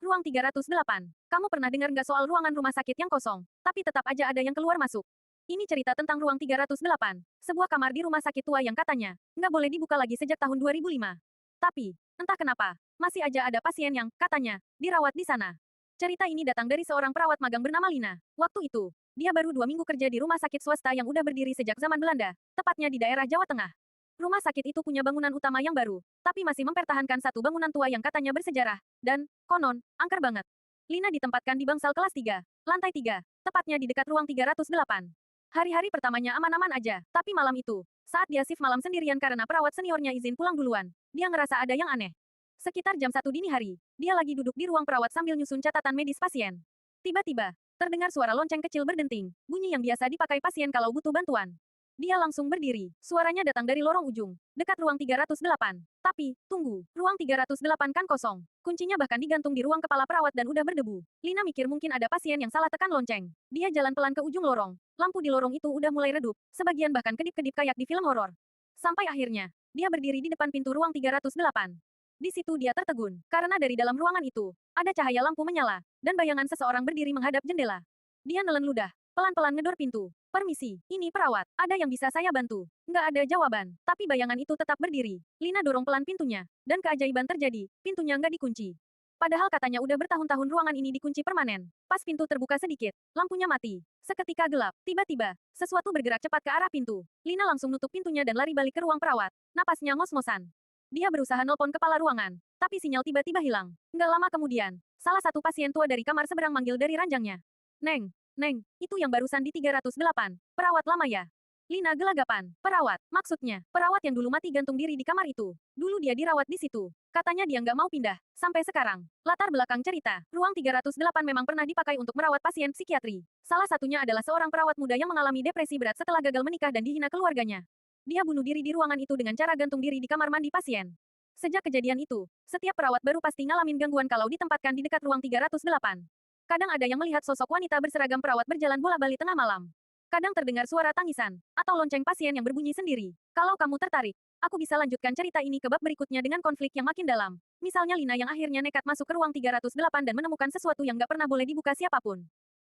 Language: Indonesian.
Ruang 308. Kamu pernah dengar nggak soal ruangan rumah sakit yang kosong, tapi tetap aja ada yang keluar masuk? Ini cerita tentang Ruang 308, sebuah kamar di rumah sakit tua yang katanya nggak boleh dibuka lagi sejak tahun 2005. Tapi, entah kenapa, masih aja ada pasien yang, katanya, dirawat di sana. Cerita ini datang dari seorang perawat magang bernama Lina. Waktu itu, dia baru 2 minggu kerja di rumah sakit swasta yang udah berdiri sejak zaman Belanda, tepatnya di daerah Jawa Tengah. Rumah sakit itu punya bangunan utama yang baru, tapi masih mempertahankan satu bangunan tua yang katanya bersejarah, dan, konon, angker banget. Lina ditempatkan di bangsal kelas 3, lantai 3, tepatnya di dekat ruang 308. Hari-hari pertamanya aman-aman aja, tapi malam itu, saat dia shift malam sendirian karena perawat seniornya izin pulang duluan, dia ngerasa ada yang aneh. Sekitar jam 1 dini hari, dia lagi duduk di ruang perawat sambil nyusun catatan medis pasien. Tiba-tiba, terdengar suara lonceng kecil berdenting, bunyi yang biasa dipakai pasien kalau butuh bantuan. Dia langsung berdiri, suaranya datang dari lorong ujung, dekat ruang 308. Tapi, tunggu, ruang 308 kan kosong. Kuncinya bahkan digantung di ruang kepala perawat dan udah berdebu. Lina mikir mungkin ada pasien yang salah tekan lonceng. Dia jalan pelan ke ujung lorong. Lampu di lorong itu udah mulai redup, sebagian bahkan kedip-kedip kayak di film horor. Sampai akhirnya, dia berdiri di depan pintu ruang 308. Di situ dia tertegun, karena dari dalam ruangan itu, ada cahaya lampu menyala, dan bayangan seseorang berdiri menghadap jendela. Dia nelen ludah, pelan-pelan ngedor pintu. Permisi, ini perawat, ada yang bisa saya bantu? Nggak ada jawaban, tapi bayangan itu tetap berdiri. Lina dorong pelan pintunya, dan keajaiban terjadi, pintunya nggak dikunci. Padahal katanya udah bertahun-tahun ruangan ini dikunci permanen. Pas pintu terbuka sedikit, lampunya mati. Seketika gelap, tiba-tiba, sesuatu bergerak cepat ke arah pintu. Lina langsung nutup pintunya dan lari balik ke ruang perawat. Napasnya ngos-ngosan. Dia berusaha nelpon kepala ruangan, tapi sinyal tiba-tiba hilang. Nggak lama kemudian, salah satu pasien tua dari kamar seberang manggil dari ranjangnya. Neng, itu yang barusan di 308. Perawat lama ya? Lina gelagapan. Perawat, maksudnya, perawat yang dulu mati gantung diri di kamar itu. Dulu dia dirawat di situ. Katanya dia nggak mau pindah, sampai sekarang. Latar belakang cerita, ruang 308 memang pernah dipakai untuk merawat pasien psikiatri. Salah satunya adalah seorang perawat muda yang mengalami depresi berat setelah gagal menikah dan dihina keluarganya. Dia bunuh diri di ruangan itu dengan cara gantung diri di kamar mandi pasien. Sejak kejadian itu, setiap perawat baru pasti ngalamin gangguan kalau ditempatkan di dekat ruang 308. Kadang ada yang melihat sosok wanita berseragam perawat berjalan bola-balik tengah malam. Kadang terdengar suara tangisan, atau lonceng pasien yang berbunyi sendiri. Kalau kamu tertarik, aku bisa lanjutkan cerita ini ke bab berikutnya dengan konflik yang makin dalam. Misalnya Lina yang akhirnya nekat masuk ke ruang 308 dan menemukan sesuatu yang nggak pernah boleh dibuka siapapun.